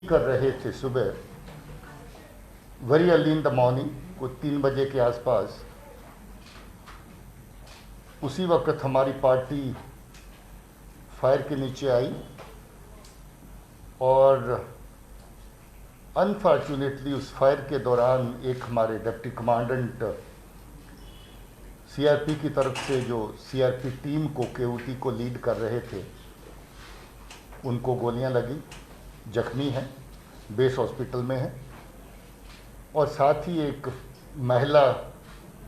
कर रहे थे सुबह, very early in the morning, कुछ 3 बजे के आसपास। उसी वक्त हमारी पार्टी फायर के नीचे आई और अनफॉर्चुनेटली उस फायर के दौरान एक हमारे डिप्टी कमांडेंट सीआरपी की तरफ से, जो सीआरपी टीम को, केओटी को लीड कर रहे थे, उनको गोलियां लगी, जख्मी हैं, बेस हॉस्पिटल में है। और साथ ही एक महिला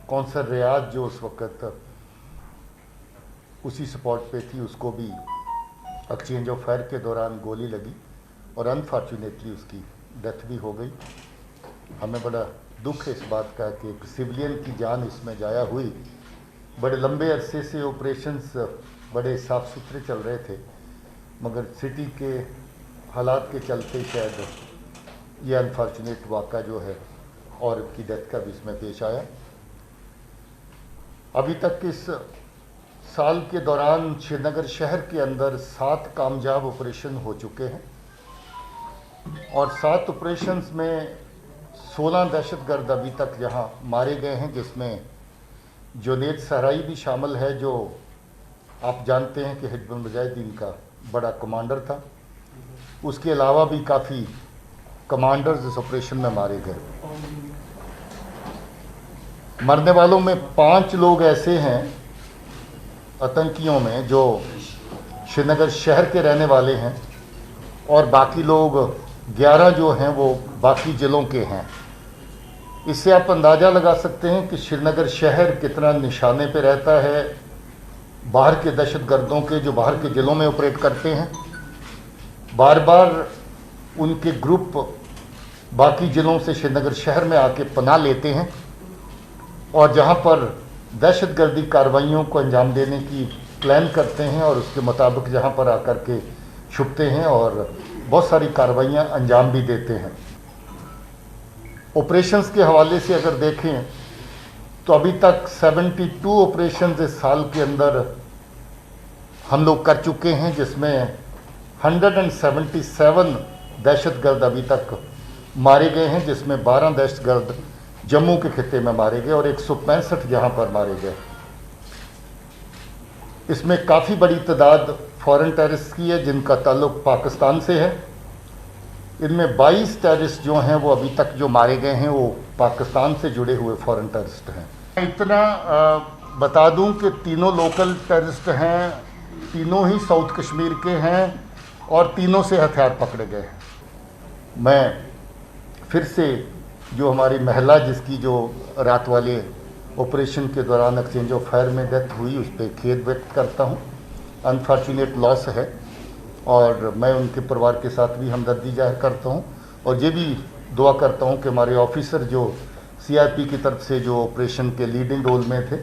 कौंसल रियाज जो उस वक्त उसी स्पॉट पे थी, उसको भी एक्सचेंज ऑफ फायर के दौरान गोली लगी और अनफॉर्चुनेटली उसकी डेथ भी हो गई। हमें बड़ा दुख है इस बात का कि एक सिविलियन की जान इसमें जाया हुई। बड़े लंबे अरसे से ऑपरेशंस बड़े साफ सुथरे चल रहे थे, मगर सिटी के हालात के चलते शायद ये अनफॉर्चुनेट वाक़ा जो है और की डेथ का भी इसमें पेश आया। अभी तक इस साल के दौरान श्रीनगर शहर के अंदर 7 कामयाब ऑपरेशन हो चुके हैं और 7 ऑपरेशंस में 16 दहशतगर्द अभी तक यहाँ मारे गए हैं, जिसमें जुनैद सहराई भी शामिल है, जो आप जानते हैं कि हिजबुल मुजाहिदीन का बड़ा कमांडर था। उसके अलावा भी काफ़ी कमांडर्स इस ऑपरेशन में मारे गए। मरने वालों में 5 लोग ऐसे हैं आतंकियों में जो श्रीनगर शहर के रहने वाले हैं और बाकी लोग 11 जो हैं वो बाकी ज़िलों के हैं। इससे आप अंदाज़ा लगा सकते हैं कि श्रीनगर शहर कितना निशाने पे रहता है बाहर के दहशतगर्दों के, जो बाहर के ज़िलों में ऑपरेट करते हैं। बार बार उनके ग्रुप बाकी ज़िलों से श्रीनगर शहर में आके पनाह लेते हैं और जहां पर दहशतगर्दी कार्रवाइयों को अंजाम देने की प्लान करते हैं और उसके मुताबिक जहां पर आकर के छुपते हैं और बहुत सारी कार्रवाइयां अंजाम भी देते हैं। ऑपरेशंस के हवाले से अगर देखें तो अभी तक 72 ऑपरेशंस इस साल के अंदर हम लोग कर चुके हैं, जिसमें 177 दहशतगर्द अभी तक मारे गए हैं, जिसमें 12 दहशतगर्द जम्मू के खिते में मारे गए और 165 यहाँ पर मारे गए। इसमें काफ़ी बड़ी तादाद फॉरेन टेररिस्ट की है जिनका ताल्लुक पाकिस्तान से है। इनमें 22 टेररिस्ट जो हैं वो अभी तक जो मारे गए हैं वो पाकिस्तान से जुड़े हुए फॉरेन टेररिस्ट हैं। इतना बता दूं कि तीनों लोकल टेररिस्ट हैं, तीनों ही साउथ कश्मीर के हैं और तीनों से हथियार पकड़े गए हैं। मैं फिर से जो हमारी महिला जिसकी जो रात वाले ऑपरेशन के दौरान एक्सचेंज ऑफ फायर में डेथ हुई, उस पर खेद व्यक्त करता हूँ। अनफॉर्चुनेट लॉस है और मैं उनके परिवार के साथ भी हमदर्दी जाहिर करता हूँ और ये भी दुआ करता हूँ कि हमारे ऑफिसर जो सीआरपी की तरफ से जो ऑपरेशन के लीडिंग रोल में थे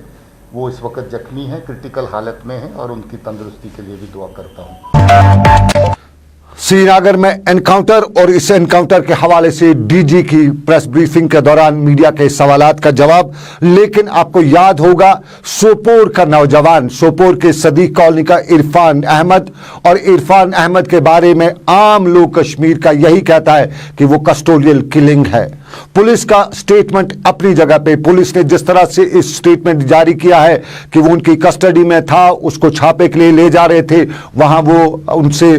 वो इस वक्त जख्मी हैं, क्रिटिकल हालत में हैं और उनकी तंदुरुस्ती के लिए भी दुआ करता हूँ। श्रीनगर में एनकाउंटर और इस एनकाउंटर के हवाले से डीजी की प्रेस ब्रीफिंग के दौरान मीडिया के सवालात का जवाब। लेकिन आपको याद होगा सोपोर का नौजवान, सोपोर के सदीक कॉलोनी का इरफान अहमद, और इरफान अहमद के बारे में आम लोग कश्मीर का यही कहता है कि वो कस्टोडियल किलिंग है। पुलिस का स्टेटमेंट अपनी जगह पे, पुलिस ने जिस तरह से इस स्टेटमेंट जारी किया है कि वो उनकी कस्टडी में था, उसको छापे के लिए ले जा रहे थे, वहां वो उनसे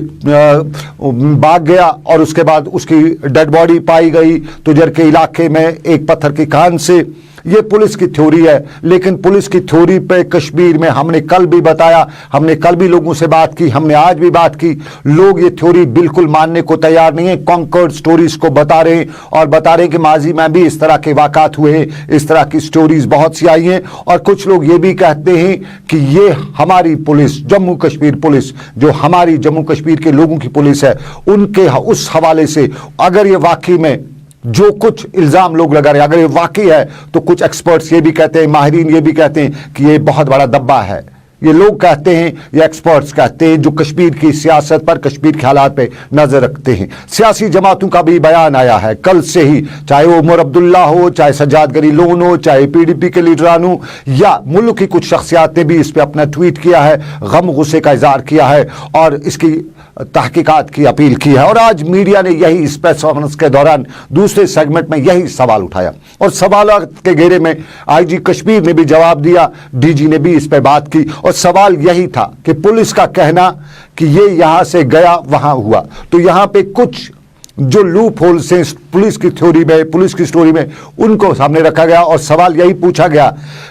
भाग गया और उसके बाद उसकी डेड बॉडी पाई गई तुजर के इलाके में एक पत्थर की कान से। ये पुलिस की थ्योरी है, लेकिन पुलिस की थ्योरी पे कश्मीर में हमने कल भी बताया, हमने कल भी लोगों से बात की, हमने आज भी बात की, लोग ये थ्योरी बिल्कुल मानने को तैयार नहीं है। कॉन्कर्ड स्टोरीज को बता रहे हैं और बता रहे हैं कि माजी में भी इस तरह के वाक़ात हुए हैं, इस तरह की स्टोरीज बहुत सी आई हैं। और कुछ लोग ये भी कहते हैं कि ये हमारी पुलिस, जम्मू कश्मीर पुलिस, जो हमारी जम्मू कश्मीर के लोगों की पुलिस है, उनके उस हवाले से अगर ये वाकई में जो कुछ इल्ज़ाम लोग लगा रहे हैं अगर ये वाकई है, तो कुछ एक्सपर्ट्स ये भी कहते हैं, माहिरीन ये भी कहते हैं कि ये बहुत बड़ा दब्बा है, ये लोग कहते हैं, ये एक्सपर्ट्स कहते हैं जो कश्मीर की सियासत पर, कश्मीर के हालात पे नजर रखते हैं। सियासी जमातों का भी बयान आया है कल से ही, चाहे वो उमर अब्दुल्ला हो, चाहे सज्जाद गनी लोन हो, चाहे पीडीपी के लीडरान हो, या मुल्क की कुछ शख्सियात ने भी इस पर अपना ट्वीट किया है, गम गुस्से का इजहार किया है और इसकी तहकीकात की अपील की है। और आज मीडिया ने यही इस प्रेस कॉन्फ्रेंस के दौरान दूसरे सेगमेंट में यही सवाल उठाया और सवालों के घेरे में आईजी कश्मीर ने भी जवाब दिया, डीजी ने भी इस पर बात की और सवाल यही था कि पुलिस का कहना कि ये यहां से गया वहां हुआ, तो यहां पे कुछ जो लूप होल्स हैं पुलिस की थ्योरी में, पुलिस की स्टोरी में, उनको सामने रखा गया और सवाल यही पूछा गया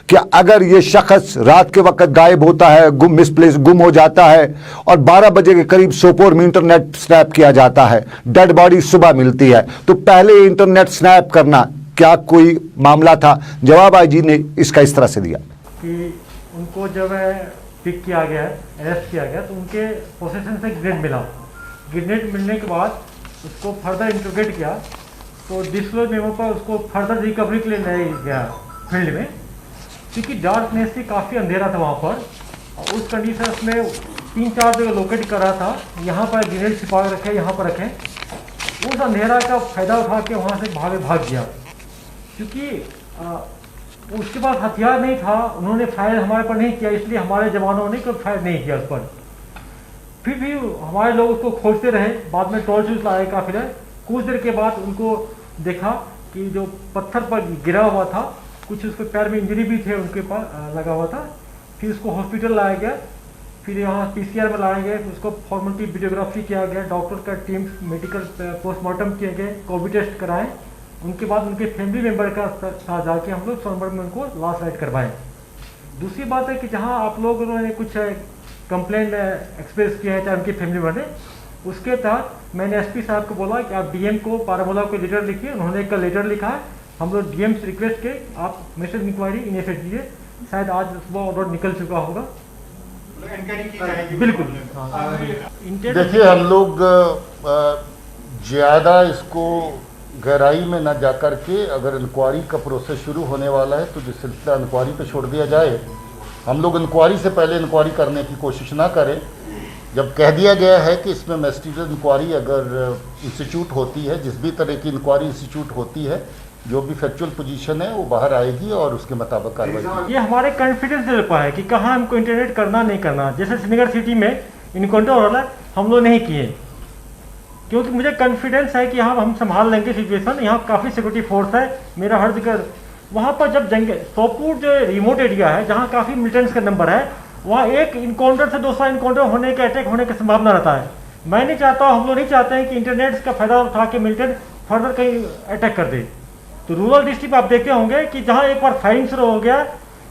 कि अगर ये शख्स रात के वक्त गायब होता है, मिसप्लेस गुम हो जाता है और 12 बजे के करीब सोपोर में इंटरनेट स्नैप किया जाता है, डेड बॉडी सुबह मिलती है, तो पहले इंटरनेट स्नैप करना क्या कोई मामला था? जवाब आईजी ने इसका इस तरह से दिया कि उनको जब पिक किया गया, अरेस्ट किया गया, तो उनके पोसेशन से ग्रेनेड मिला। ग्रेनेड मिलने के बाद उसको फर्दर इंट्रोगेट किया, तो डिस्क्लोज मेमो पर उसको फर्दर रिकवरी के लिए ले गया फील्ड में, क्योंकि डार्कनेस थी, काफ़ी अंधेरा था वहाँ पर और उस कंडीशन में 3-4 जगह लोकेट कर रहा था, यहाँ पर ग्रेनेड छिपा रखे, यहाँ पर रखें, उस अंधेरा का फ़ायदा उठा के वहाँ से भाग गया। क्योंकि उसके पास हथियार नहीं था, उन्होंने फायर हमारे पर नहीं किया, इसलिए हमारे जवानों ने कोई फायर नहीं किया उस पर। फिर भी हमारे लोग उसको खोजते रहे, बाद में टॉर्च लाए काफिला। कुछ देर के बाद उनको देखा कि जो पत्थर पर गिरा हुआ था, कुछ उसके पैर में इंजरी भी थे उनके पास लगा हुआ था। फिर उसको हॉस्पिटल लाया गया, फिर यहाँ पीसीआर में लाया गया, उसको फॉर्मलिटी वीडियोग्राफी किया गया, डॉक्टर का टीम मेडिकल पोस्टमार्टम किए गए, कोविड टेस्ट कराए। उनके बाद उनके फैमिली मेम्बर का साथ जाके हम लोग सोनभद्र में उनको लास्ट राइड करवाएं। दूसरी बात है कि जहाँ आप लोगों ने कुछ कंप्लेंट एक्सप्रेस किया है चाहे उनकी फैमिली वाले, उसके तहत मैंने एसपी साहब को बोला कि आप डीएम को बारामूला को लेटर लिखिए। उन्होंने एक लेटर लिखा है, हम लोग डीएम से रिक्वेस्ट के आप मिस्टर इंक्वायरी इनिशिएट कीजिए, शायद आज सुबह ऑर्डर निकल चुका होगा। बिल्कुल। देखिए, हम लोग ज़्यादा इसको गहराई में ना जाकर के, अगर इंक्वायरी का प्रोसेस शुरू होने वाला है तो जो सिलसिला इंक्वायरी पे छोड़ दिया जाए। हम लोग इंक्वायरी से पहले इंक्वायरी करने की कोशिश ना करें। जब कह दिया गया है कि इसमें मैजिस्ट्रेट इंक्वायरी अगर इंस्टीट्यूट होती है, जिस भी तरह की इंक्वायरी इंस्टीट्यूट होती है, जो भी फैक्चुअल पोजीशन है वो बाहर आएगी और उसके मुताबिक कार्रवाई होगी। ये हमारे कॉन्फिडेंस लेवल पर है कि कहाँ हमको इंटरनेट करना नहीं करना। जैसे श्रीनगर सिटी में इनकाउंटर हो रहा है, हम लोग नहीं किए, क्योंकि मुझे कॉन्फिडेंस है कि यहाँ हम संभाल लेंगे सिचुएशन। यहाँ काफ़ी सिक्योरिटी फोर्स है, मेरा हर जगह वहाँ पर जब जंग सोपुर जो रिमोट एरिया है जहाँ काफ़ी मिलिटेंट्स का नंबर है, वहाँ एक इनकाउंटर से दूसरा इनकाउंटर होने का, अटैक होने की संभावना रहता है। मैं नहीं चाहता, हम लोग नहीं चाहते हैं कि इंटरनेट का फायदा उठा के मिलिटेंट फर्दर कहीं अटैक कर दे। तो रूरल डिस्ट्रिक्ट आप देखते होंगे कि जहाँ एक बार फायरिंग शुरू हो गया,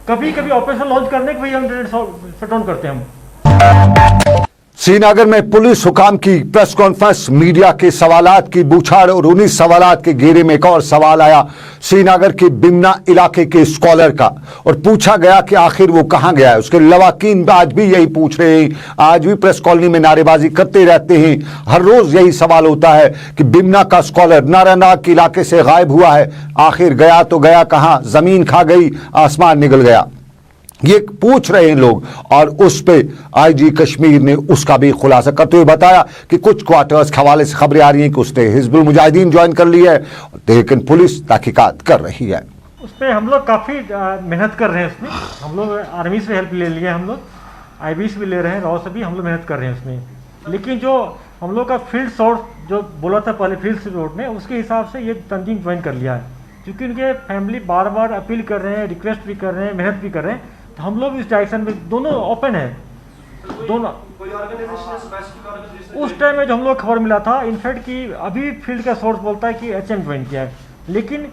कभी कभी ऑपरेशन लॉन्च करने के भी इंटरनेट शट डाउन करते हैं हम। श्रीनगर में पुलिस हुकाम की प्रेस कॉन्फ्रेंस, मीडिया के सवालात की बौछार और उन्हीं सवालात के घेरे में एक और सवाल आया श्रीनगर के बिमना इलाके के स्कॉलर का, और पूछा गया कि आखिर वो कहां गया है। उसके लवाकीन आज भी यही पूछ रहे हैं, आज भी प्रेस कॉलोनी में नारेबाजी करते रहते हैं। हर रोज यही सवाल होता है कि बिमना का स्कॉलर नारानाग के इलाके से गायब हुआ है, आखिर गया तो गया कहां? जमीन खा गई, आसमान निगल गया, ये पूछ रहे हैं लोग। और उस पे आईजी कश्मीर ने उसका भी खुलासा करते हुए बताया कि कुछ क्वार्टर्स के हवाले से खबरें आ रही हैं कि उसने हिजबुल मुजाहिदीन ज्वाइन कर ली है, लेकिन पुलिस तहकीकात कर रही है। उस पर हम लोग काफ़ी मेहनत कर रहे हैं उसमें। हम लोग आर्मी से हेल्प ले लिए, हम लोग आईबी से भी ले रहे हैं, रॉ से भी हम लोग मेहनत कर रहे हैं उसमें। लेकिन जो हम लोग का फील्ड सोर्स जो बोला था पहले फील्ड रोड ने, उसके हिसाब से ये तंजीम ज्वाइन कर लिया है। क्योंकि उनके फैमिली बार बार अपील कर रहे हैं, रिक्वेस्ट भी कर रहे हैं, मेहनत भी कर रहे हैं, तो हम लोग इस डायरेक्शन में दोनों ओपन है। दोनों उस टाइम में जो हम लोग खबर मिला था इनफैक्ट कि अभी फील्ड का सोर्स बोलता है कि एचएम ज्वाइन किया है, लेकिन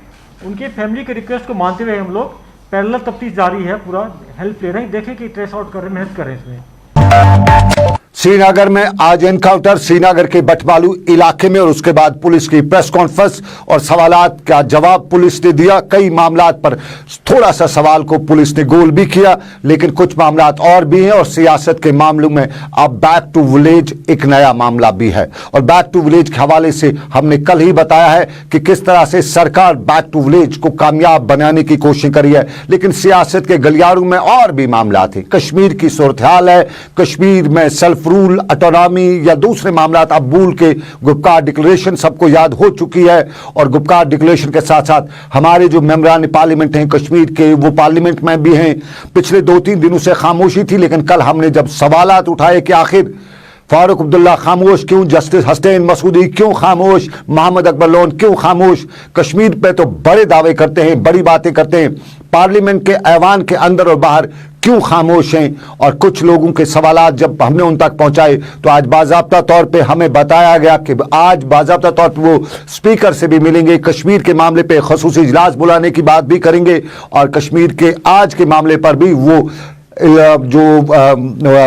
उनके फैमिली के रिक्वेस्ट को मानते हुए हम लोग पैरेलल तफ्तीश जारी है, पूरा हेल्प ले रहे हैं, देखें कि ट्रेस आउट कर रहे हैं, मेहनत कर रहे हैं इसमें। श्रीनगर में आज एनकाउंटर, श्रीनगर के बटमालू इलाके में, और उसके बाद पुलिस की प्रेस कॉन्फ्रेंस और सवालात का जवाब पुलिस ने दिया। कई मामलात पर थोड़ा सा सवाल को पुलिस ने गोल भी किया, लेकिन कुछ मामलात और भी हैं। और सियासत के मामलों में अब बैक टू विलेज एक नया मामला भी है। और बैक टू विलेज के हवाले से हमने कल ही बताया है कि किस तरह से सरकार बैक टू विलेज को कामयाब बनाने की कोशिश करी है, लेकिन सियासत के गलियारों में और भी मामला थे। कश्मीर की सूरत हाल है, कश्मीर में सेल्फ रूल, ऑटोनॉमी या दूसरे मामलात, अब बूल के गुपकार डिक्लेरेशन सबको याद हो चुकी है। और गुपकार डिक्लेरेशन के साथ साथ हमारे जो मेंबरान पार्लियामेंट हैं कश्मीर के, वो पार्लियामेंट में भी हैं। पिछले 2-3 दिनों से खामोशी थी, लेकिन कल हमने जब सवालात उठाए कि आखिर फारूक अब्दुल्ला खामोश क्यों, जस्टिस हसनैन मसूदी क्यों खामोश, मोहम्मद अकबर लोन क्यों खामोश, कश्मीर पे तो बड़े दावे करते हैं, बड़ी बातें करते हैं, पार्लियामेंट के ऐवान के अंदर और बाहर क्यों खामोश हैं। और कुछ लोगों के सवालात जब हमने उन तक पहुंचाए तो आज बाज़ाब्ता तौर पे हमें बताया गया कि आज बाज़ाब्ता तौर पे वो स्पीकर से भी मिलेंगे, कश्मीर के मामले पे खसूसी इजलास बुलाने की बात भी करेंगे, और कश्मीर के आज के मामले पर भी वो जो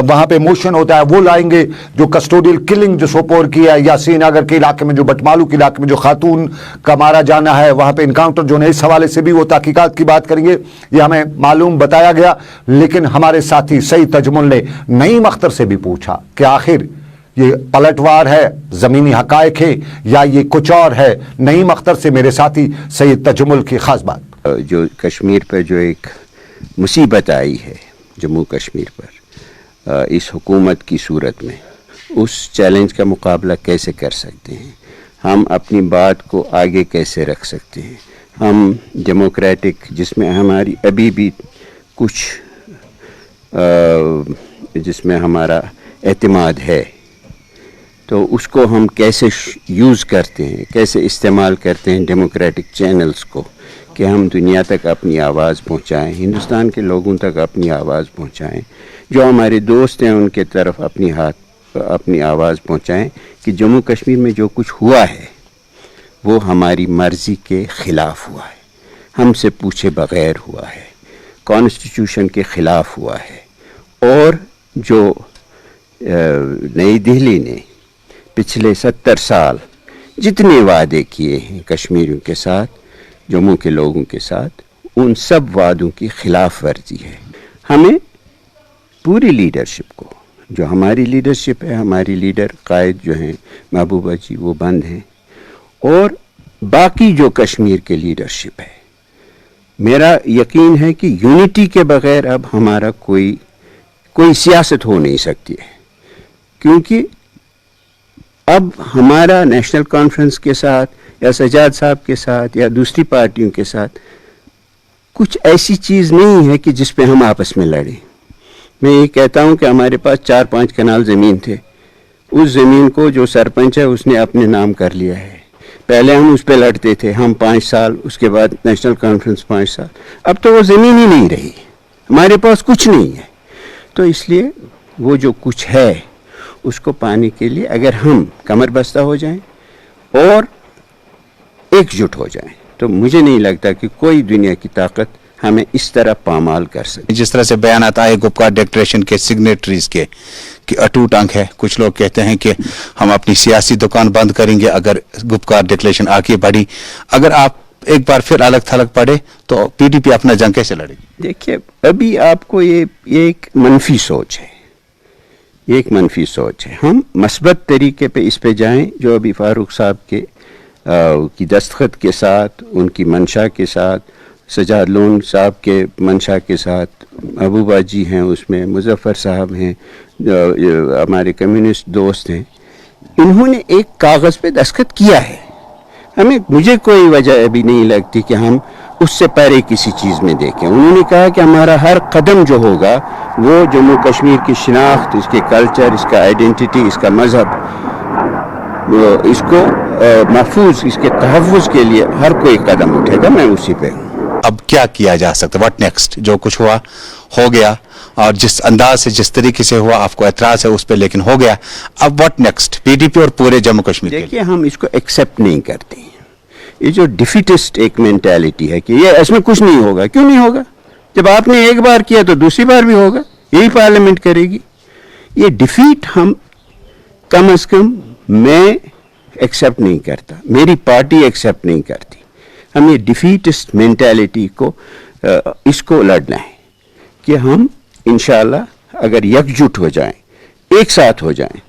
वहाँ पे मोशन होता है वो लाएंगे। जो कस्टोडियल किलिंग जो सोपोर की है, या श्रीनगर के इलाके में जो बटमालू के इलाके में जो खातून का मारा जाना है, वहाँ पे इनकाउंटर जो है, इस हवाले से भी वो तहकीकात की बात करेंगे। ये हमें मालूम बताया गया। लेकिन हमारे साथी सईद तजमुल ने नईम अख्तर से भी पूछा कि आखिर ये पलटवार है, ज़मीनी हकायक है, या ये कुछ और है। नईम अख्तर से मेरे साथी सईद तजमुल की खास बात। जो कश्मीर पर जो एक मुसीबत आई है जम्मू कश्मीर पर, इस हुकूमत की सूरत में, उस चैलेंज का मुकाबला कैसे कर सकते हैं, हम अपनी बात को आगे कैसे रख सकते हैं, हम डेमोक्रेटिक, जिसमें हमारी अभी भी कुछ जिसमें हमारा एतमाद है, तो उसको हम कैसे यूज़ करते हैं, कैसे इस्तेमाल करते हैं डेमोक्रेटिक चैनल्स को, कि हम दुनिया तक अपनी आवाज़ पहुंचाएं, हिंदुस्तान के लोगों तक अपनी आवाज़ पहुंचाएं, जो हमारे दोस्त हैं उनके तरफ अपनी आवाज़ पहुंचाएं कि जम्मू कश्मीर में जो कुछ हुआ है वो हमारी मर्ज़ी के ख़िलाफ़ हुआ है, हमसे पूछे बग़ैर हुआ है, कॉन्स्टिट्यूशन के ख़िलाफ़ हुआ है। और जो नई दिल्ली ने पिछले 70 साल जितने वादे किए हैं कश्मीरियों के साथ, जम्मू के लोगों के साथ, उन सब वादों की खिलाफ वर्जी है। हमें पूरी लीडरशिप को, जो हमारी लीडरशिप है, हमारी लीडर कायद जो हैं महबूबा जी, वो बंद हैं, और बाकी जो कश्मीर के लीडरशिप है, मेरा यकीन है कि यूनिटी के बग़ैर अब हमारा कोई सियासत हो नहीं सकती है। क्योंकि अब हमारा नेशनल कॉन्फ्रेंस के साथ या सजाद साहब के साथ या दूसरी पार्टियों के साथ कुछ ऐसी चीज़ नहीं है कि जिस पे हम आपस में लड़ें। मैं ये कहता हूँ कि हमारे पास 4-5 कनाल ज़मीन थे, उस ज़मीन को जो सरपंच है उसने अपने नाम कर लिया है। पहले हम उस पे लड़ते थे, हम 5 साल, उसके बाद नेशनल कॉन्फ्रेंस 5 साल, अब तो वो ज़मीन ही नहीं रही, हमारे पास कुछ नहीं है। तो इसलिए वो जो कुछ है उसको पाने के लिए अगर हम कमर बस्ता हो जाएं और एकजुट हो जाएं, तो मुझे नहीं लगता कि कोई दुनिया की ताकत हमें इस तरह पामाल कर सके। जिस तरह से बयानात आए गुपकार डिक्लेरेशन के सिग्नेटरीज के कि अटूट अंग है, कुछ लोग कहते हैं कि हम अपनी सियासी दुकान बंद करेंगे अगर गुपकार डिक्लेरेशन आगे बढ़ी। अगर आप एक बार फिर अलग थलग पड़े तो पीडीपी अपना जंग कैसे लड़ेगी? देखिए, अभी आपको ये एक मनफी सोच है, एक मनफी सोच है। हम मस्बत तरीके पे इस पे जाएं, जो अभी फारूक साहब के की दस्तखत के साथ, उनकी मंशा के साथ, सजाद लोन साहब के मंशा के साथ, महबूबा जी हैं उसमें, मुजफ्फर साहब हैं, हमारे कम्युनिस्ट दोस्त हैं, इन्होंने एक कागज़ पे दस्तखत किया है। मुझे कोई वजह अभी नहीं लगती कि हम उससे परे किसी चीज़ में देखें। उन्होंने कहा कि हमारा हर कदम जो होगा वो जम्मू कश्मीर की शिनाख्त, इसके कल्चर, इसका आइडेंटिटी, इसका मज़हब, इसको महफूज, इसके तहफ़्फ़ुज़ के लिए हर कोई कदम उठेगा। मैं उसी पे हूँ। अब क्या किया जा सकता है? What next? जो कुछ हुआ हो गया, और जिस अंदाज से, जिस तरीके से हुआ, आपको एतराज़ है उस पर, लेकिन हो गया। अब व्हाट नेक्स्ट पीडीपी और पूरे जम्मू कश्मीर? देखिए, हम इसको एक्सेप्ट नहीं करते हैं। ये जो डिफिटिस्ट एक मेंटालिटी है कि ये इसमें कुछ नहीं होगा। क्यों नहीं होगा? जब आपने एक बार किया तो दूसरी बार भी होगा, यही पार्लियामेंट करेगी। ये डिफीट हम कम से कम मैं एक्सेप्ट नहीं करता, मेरी पार्टी एक्सेप्ट नहीं करती। हमें डिफीटिस्ट मेंटालिटी को इसको लड़ना है कि हम इंशाल्लाह अगर एकजुट हो जाएं, एक साथ हो जाएं,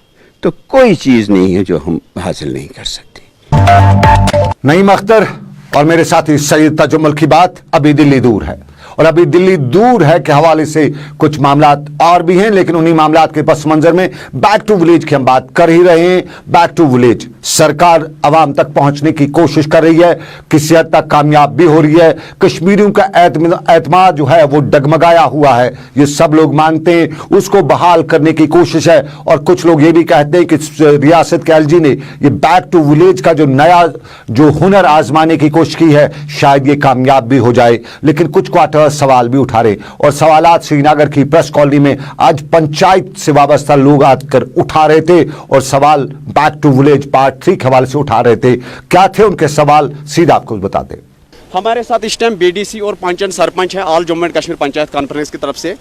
तो कोई चीज़ नहीं है जो हम हासिल नहीं कर सकते। नईम अख्तर और मेरे साथी सैयद तजुम्मल की बात अभी दिल्ली दूर है, और अभी दिल्ली दूर है के हवाले से कुछ मामलात और भी हैं, लेकिन उन्हीं मामलात के पस मंजर में बैक टू विलेज की हम बात कर ही रहे हैं। बैक टू विलेज सरकार अवाम तक पहुंचने की कोशिश कर रही है, किसी हद तक कामयाब भी हो रही है। कश्मीरियों का एतमाद जो है वो डगमगाया हुआ है, ये सब लोग मानते हैं, उसको बहाल करने की कोशिश है। और कुछ लोग ये भी कहते हैं कि रियासत के एलजी ने ये बैक टू विलेज का जो नया जो हुनर आजमाने की कोशिश की है, शायद ये कामयाब भी हो जाए। लेकिन कुछ क्वार्टर सवाल भी उठा रहे, और सवालात श्रीनगर की प्रेस कॉलोनी में आज पंचायत से वाबस्ता लोग आकर उठा रहे थे, और सवाल बैक टू विलेज पार्ट 3 के हवाले से उठा रहे थे। क्या थे उनके सवाल, सीधा आपको बताते। हमारे साथ इस टाइम बीडीसी और पंचायत सरपंच है all Jammu and Kashmir panchayat conference की तरफ से।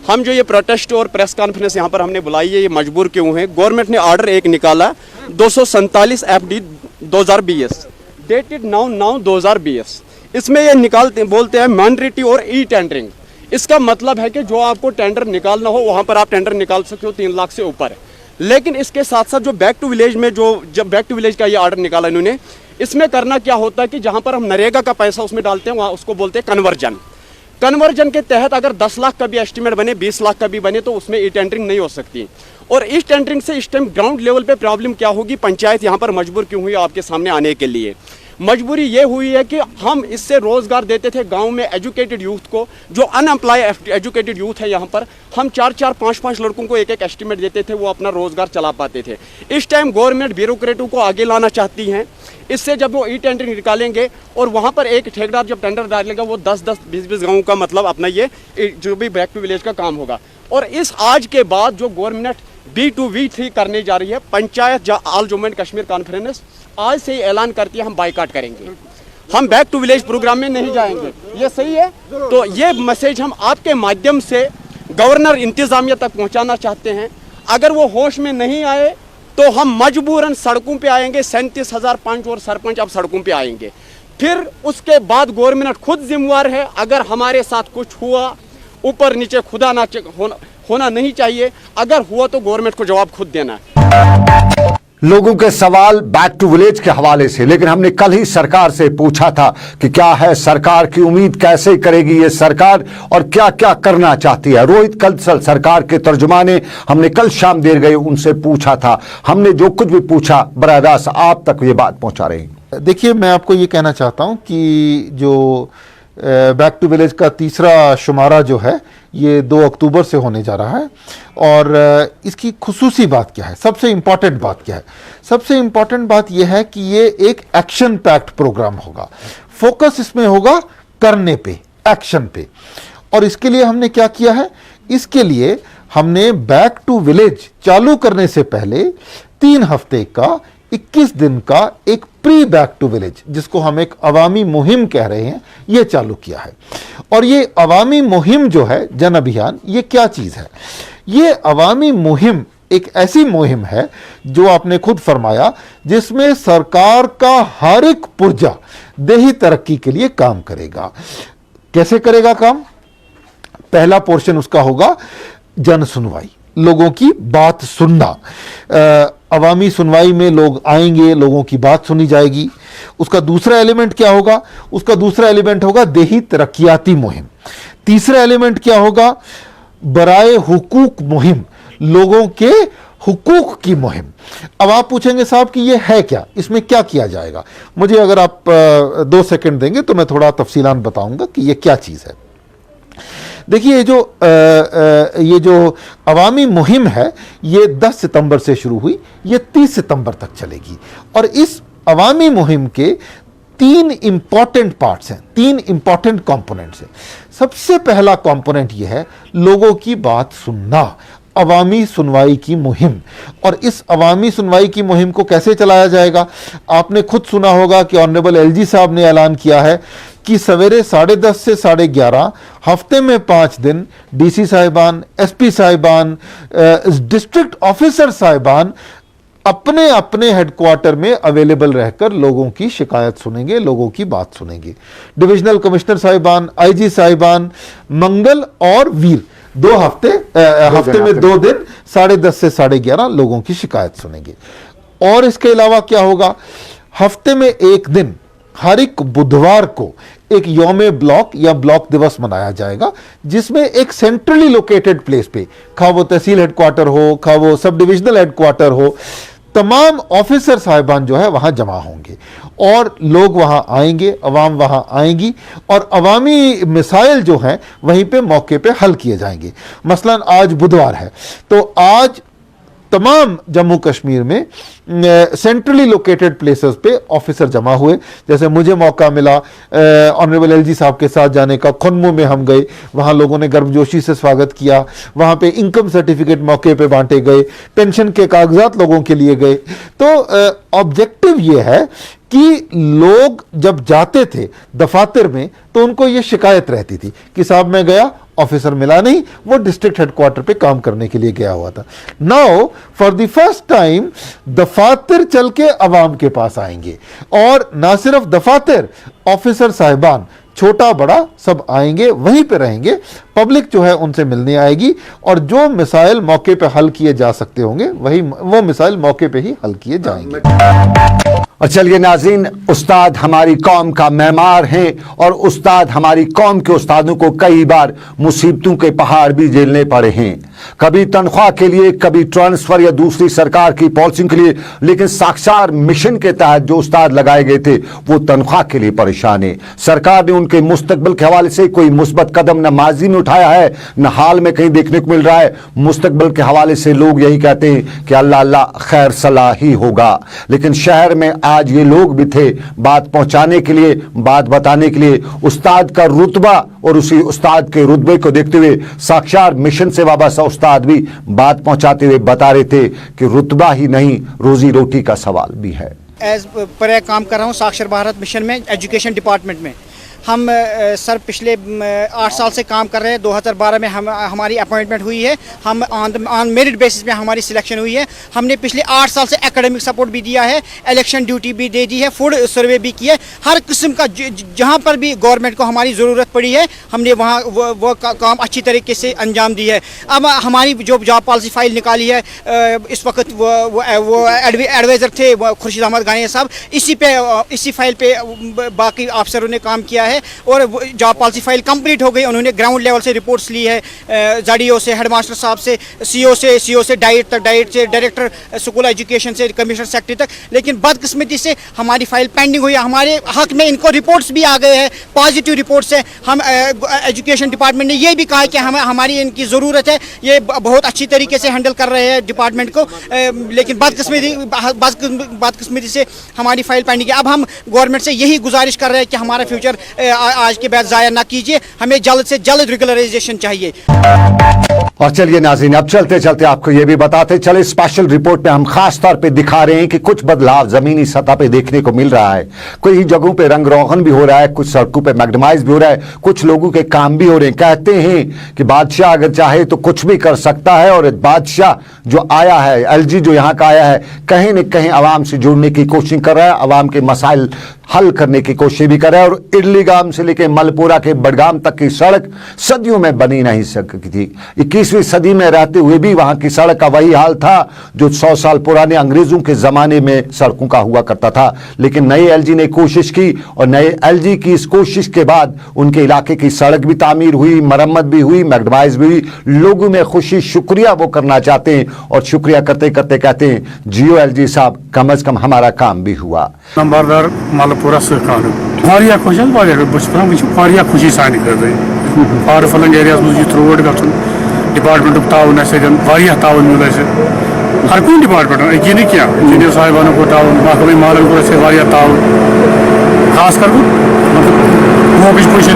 हम जो ये प्रोटेस्ट और प्रेस कॉन्फ्रेंस यहाँ पर हमने बुलाई है, ये मजबूर क्यों है? गवर्नमेंट ने ऑर्डर एक निकाला 247 FD 2020 डेटेड 9/9/2020। इसमें ये निकालते बोलते हैं मैंडेटरी और ई टेंडरिंग। इसका मतलब है कि जो आपको टेंडर निकालना हो वहाँ पर आप टेंडर निकाल सकते हो 3 लाख से ऊपर। लेकिन इसके साथ साथ जो बैक टू विलेज में जब बैक टू विलेज का ये ऑर्डर निकाला इन्होंने, इसमें करना क्या होता है कि जहाँ पर हम नरेगा का पैसा उसमें डालते हैं, वहाँ उसको बोलते हैं कन्वर्जन। कन्वर्जन के तहत अगर 10 लाख का भी एस्टिमेट बने, 20 लाख का भी बने, तो उसमें ई टेंडरिंग नहीं हो सकती। और इस टेंडरिंग से इस टाइम ग्राउंड लेवल पे प्रॉब्लम क्या होगी? पंचायत यहाँ पर मजबूर क्यों हुई आपके सामने आने के लिए? मजबूरी ये हुई है कि हम इससे रोजगार देते थे गांव में एजुकेटेड यूथ को, जो अनएम्प्लॉय एजुकेटेड यूथ है यहाँ पर, हम 4-4, 5-5 लड़कों को एक एस्टिमेट देते थे, वो अपना रोजगार चला पाते थे। इस टाइम गवर्नमेंट ब्यूरोक्रेटों को आगे लाना चाहती हैं। इससे जब वो ई टेंडरिंग निकालेंगे और वहाँ पर एक ठेकेदार जब टेंडर डालेगा, वो 10-10, 20-20 गाँव का मतलब अपना ये जो भी बैक टू विलेज का काम होगा। और इस आज के बाद जो गवर्नमेंट B2V3 करने जा रही है, panchayat all Jammu and Kashmir conference आज से ही ऐलान करती है हम बाइकाट करेंगे, हम बैक टू विलेज प्रोग्राम में नहीं जाएंगे। ये सही है? तो ये मैसेज हम आपके माध्यम से गवर्नर इंतजामिया तक पहुंचाना चाहते हैं। अगर वो होश में नहीं आए तो हम मजबूरन सड़कों पे आएंगे। 37,000 पंच और सरपंच अब सड़कों पे आएंगे। फिर उसके बाद गवर्नमेंट खुद जिम्मेवार है। अगर हमारे साथ कुछ हुआ, ऊपर नीचे खुदा ना होना नहीं चाहिए, अगर हुआ तो गवर्नमेंट को जवाब खुद देना है। लोगों के सवाल बैक टू विलेज के हवाले से, लेकिन हमने कल ही सरकार से पूछा था कि क्या है सरकार की उम्मीद, कैसे करेगी ये सरकार और क्या क्या करना चाहती है। रोहित कंसल सरकार के तर्जुमा ने, हमने कल शाम देर गए उनसे पूछा था। हमने जो कुछ भी पूछा बराह रास्त आप तक ये बात पहुंचा रहे हैं। देखिए, मैं आपको ये कहना चाहता हूं कि जो बैक टू विलेज का तीसरा शुमारा जो है ये 2 अक्टूबर से होने जा रहा है। और इसकी खुसूसी बात क्या है, सबसे इम्पॉर्टेंट बात क्या है? सबसे इम्पॉर्टेंट बात यह है कि ये एक एक्शन पैक्ड प्रोग्राम होगा। फोकस इसमें होगा करने पे, एक्शन पे। और इसके लिए हमने क्या किया है? इसके लिए हमने बैक टू विलेज चालू करने से पहले 3 हफ्ते का 21 दिन का एक प्री बैक टू विलेज, जिसको हम एक अवामी मुहिम कह रहे हैं, ये चालू किया है। और ये अवामी मुहिम जो है, जन अभियान, ये क्या चीज है? ये अवामी मुहिम एक ऐसी मुहिम है जो आपने खुद फरमाया, जिसमें सरकार का हर एक पुर्जा देही तरक्की के लिए काम करेगा। कैसे करेगा काम? पहला पोर्शन उसका होगा जन सुनवाई, लोगों की बात सुनना। अवामी सुनवाई में लोग आएंगे, लोगों की बात सुनी जाएगी। उसका दूसरा एलिमेंट क्या होगा? उसका दूसरा एलिमेंट होगा देही तरक्याती मुहिम। तीसरा एलिमेंट क्या होगा? बराए हुकूक मुहिम, लोगों के हुकूक की मुहिम। अब आप पूछेंगे साहब कि ये है क्या, इसमें क्या किया जाएगा? मुझे अगर आप 2 सेकंड देंगे तो मैं थोड़ा तफसीलान बताऊंगा कि ये क्या चीज़ है। देखिए, ये जो अवामी मुहिम है ये 10 सितंबर से शुरू हुई, ये 30 सितंबर तक चलेगी। और इस अवामी मुहिम के 3 इंपॉर्टेंट पार्ट्स हैं, 3 इंपॉर्टेंट कंपोनेंट्स हैं। सबसे पहला कंपोनेंट ये है लोगों की बात सुनना, अवामी सुनवाई की मुहिम। और इस अवामी सुनवाई की मुहिम को कैसे चलाया जाएगा? आपने खुद सुना होगा कि ऑनरेबल एलजी साहब ने ऐलान किया है कि सवेरे 10:30 से 11:30 हफ्ते में 5 दिन डीसी साहिबान, एसपी साहिबान, डिस्ट्रिक्ट ऑफिसर साहिबान अपने अपने हेडक्वार्टर में अवेलेबल रहकर लोगों की शिकायत सुनेंगे, लोगों की बात सुनेंगे। डिविजनल कमिश्नर साहिबान, आईजी साहिबान मंगल और वीर हफ्ते में 2 दिन 10:30 से 11:30 लोगों की शिकायत सुनेंगे। और इसके अलावा क्या होगा, हफ्ते में 1 दिन हर एक बुधवार को एक यौमे ब्लॉक या ब्लॉक दिवस मनाया जाएगा, जिसमें एक सेंट्रली लोकेटेड प्लेस पे, खा वो तहसील हेडक्वार्टर हो, खा वो सब डिविजनल हेडक्वार्टर हो, तमाम ऑफिसर साहिबान जो है वहां जमा होंगे और लोग वहां आएंगे, अवाम वहां आएंगी और अवामी मिसाइल जो हैं वहीं पे मौके पे हल किए जाएंगे। मसलन आज बुधवार है तो आज तमाम जम्मू कश्मीर में सेंट्रली लोकेटेड प्लेसेस पे ऑफिसर जमा हुए। जैसे मुझे मौका मिला ऑनरेबल एलजी साहब के साथ जाने का, खुन्मू में हम गए, वहाँ लोगों ने गर्मजोशी से स्वागत किया, वहाँ पे इनकम सर्टिफिकेट मौके पे बांटे गए, पेंशन के कागजात लोगों के लिए गए। तो ऑब्जेक्टिव ये है कि लोग जब जाते थे दफातर में तो उनको ये शिकायत रहती थी कि साहब मैं गया, ऑफिसर मिला नहीं, वो डिस्ट्रिक्ट हेडक्वार्टर पे काम करने के लिए गया हुआ था। Now for the first time दफातर चल के अवाम के पास आएंगे और ना सिर्फ दफातर, ऑफिसर साहिबान छोटा बड़ा सब आएंगे, वहीं पे रहेंगे, पब्लिक जो है उनसे मिलने आएगी और जो मिसाइल मौके पे हल किए जा सकते होंगे वो मिसाइल मौके पे ही हल किए जाएंगे। और चलिए नाज़रीन, उस्ताद हमारी कौम का मेमार हैं और उस्ताद हमारी कौम के उस्तादों को कई बार मुसीबतों के पहाड़ भी झेलने पड़े हैं, कभी तनख्वाह के लिए, कभी ट्रांसफर या दूसरी सरकार की पॉलिसी के लिए, लेकिन साक्षात मिशन के तहत जो उस्ताद लगाए गए थे वो तनख्वाह के लिए परेशान है। सरकार ने उनके मुस्तकबिल के हवाले से कोई मुस्बत कदम न माजी में उठाया है न हाल में कहीं देखने को मिल रहा है। मुस्तकबिल के हवाले से लोग यही कहते हैं कि अल्लाह अल्लाह खैर सलाह ही होगा, लेकिन शहर में आज ये लोग भी थे बात पहुंचाने के लिए, बात बताने के लिए। उस्ताद का रुतबा और उसी उस्ताद के रुतबे को देखते हुए साक्षात मिशन से वाबस्ता उस्ताद भी बात पहुंचाते हुए बता रहे थे कि रुतबा ही नहीं रोजी रोटी का सवाल भी है। एज पर काम कर रहा हूँ साक्षर भारत मिशन में, एजुकेशन डिपार्टमेंट में। हम सर पिछले 8 साल से काम कर रहे हैं। 2012 में हमारी अपॉइंटमेंट हुई है, हम ऑन मेरिट बेसिस पे हमारी सिलेक्शन हुई है। हमने पिछले 8 साल से एकेडमिक सपोर्ट भी दिया है, इलेक्शन ड्यूटी भी दे दी है, फूड सर्वे भी किया है। हर किस्म का जहाँ पर भी गवर्नमेंट को हमारी ज़रूरत पड़ी है हमने वहाँ वो काम अच्छी तरीके से अंजाम दी है। अब हमारी जो जॉब पॉलिसी फाइल निकाली है, इस वक्त वो एडवाइज़र थे खुर्शीद अहमद गानिया साहब, इसी फाइल पे बाकी अफसरों ने काम किया है और जॉब पॉलिसी फाइल कंप्लीट हो गई। उन्होंने ग्राउंड लेवल से रिपोर्ट्स ली है, ज़ाडियो से, हेडमास्टर साहब से, सीओ से डाइट तक, डाइट से डायरेक्टर स्कूल एजुकेशन से कमिश्नर सेक्रेटरी तक। लेकिन बदकिस्मती से हमारी फाइल पेंडिंग हुई है। हमारे हक में इनको रिपोर्ट्स भी आ गए हैं, पॉजिटिव रिपोर्ट्स है। हम एजुकेशन डिपार्टमेंट ने ये भी कहा कि हमारी इनकी ज़रूरत है, ये बहुत अच्छी तरीके से हैंडल कर रहे हैं डिपार्टमेंट को, लेकिन बदकिस्मती से हमारी फाइल पेंडिंग है। अब हम गवर्नमेंट से यही गुजारिश कर रहे हैं कि हमारा फ्यूचर आज के बाद ज़ाया ना कीजिए, हमें जल्द से जल्द रेगुलराइजेशन चाहिए। और चलिए नाज़रीन, अब चलते चलते आपको यह भी बताते चले, स्पेशल रिपोर्ट में हम खास तौर पे दिखा रहे हैं कि कुछ बदलाव जमीनी सतह पे देखने को मिल रहा है। कुछ जगहों पे रंग रोगन भी हो रहा है, कुछ सड़कों पे मैग्नेमाइज भी हो रहा है, कुछ लोगों के काम भी हो रहे हैं। कहते हैं कि बादशाह अगर चाहे तो कुछ भी कर सकता है और बादशाह जो आया है, एलजी जो यहाँ का आया है, कहीं न कहीं आवाम से जुड़ने की कोशिश कर रहा है, आवाम के मसाइल हल करने की कोशिश भी कर रहा है। और इडली गांव से लेकर मलपुरा के बडगाम तक की सड़क सदियों में बनी नहीं सकती थी। 21वीं सदी में रहते हुए भी वहां की सड़क का वही हाल था जो 100 साल पुराने अंग्रेजों के जमाने में सड़कों का हुआ करता था। लेकिन नए एलजी ने कोशिश की और नए एलजी की इस कोशिश के बाद उनके इलाके की सड़क भी तामीर हुई, मरम्मत भी हुई, मैग्नेमाइज भी हुई। लोगों में खुशी, शुक्रिया वो करना चाहते हैं और शुक्रिया करते करते कहते हैं जियो एलजी साहब, कम अज कम हमारा काम भी हुआ। नंबरदार मालपुरा सरकार वारिया खुश वारिया खुशी सान फार फलंग एरिया रोड गन डिपार्टमेंट ताउन ताउन मिल हर कुछ डिपार्टमेंट ये नहीं क्या इंजीनियर साहिबानों को ताउन महकमे मालन को ताउन खास कर वो भी कोशिश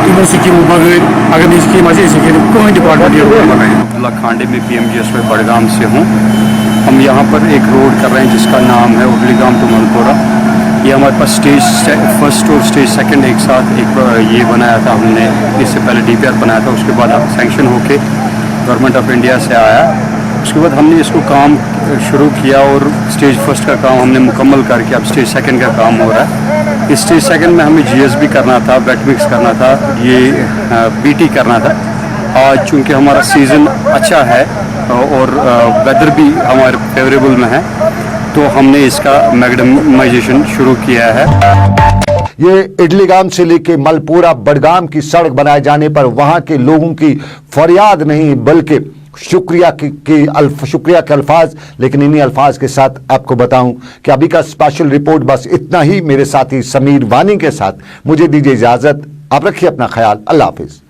स्कीम यमो स्कीमों बगैर अगर नहीं स्कीम अच्छी कोई डिपार्टमेंट ये रोड बनाए। अब्दुल्ला खांडे में PMGSY बड़गाम से हूँ। हम यहाँ पर एक रोड कर रहे हैं जिसका नाम है उबलीगाम टू मलपुरा। ये हमारे पास स्टेज फर्स्ट और स्टेज सेकंड एक साथ ये बनाया था हमने। इससे पहले DPR बनाया था, उसके बाद सेंक्शन होके गवर्नमेंट ऑफ इंडिया से आया। उसके बाद हमने इसको काम शुरू किया और स्टेज फर्स्ट का काम हमने मुकम्मल करके अब स्टेज सेकंड का काम हो रहा है। इस स्टेज सेकंड में हमें GSB करना था, वेट मिक्स करना था, ये BT करना था। आज चूँकि हमारा सीज़न अच्छा है और वेदर भी हमारे फेवरेबल में है, तो हमने इसका मैग्डमाइजेशन शुरू किया है। ये इडलीगाम से लेके मलपुरा बड़गाम की सड़क बनाए जाने पर वहां के लोगों की फरियाद नहीं बल्कि शुक्रिया के अल्फाज। लेकिन इन्हीं अल्फाज के साथ आपको बताऊं कि अभी का स्पेशल रिपोर्ट बस इतना ही। मेरे साथी समीर वानी के साथ मुझे दीजिए इजाजत। आप रखिए अपना ख्याल। अल्लाह हाफिज।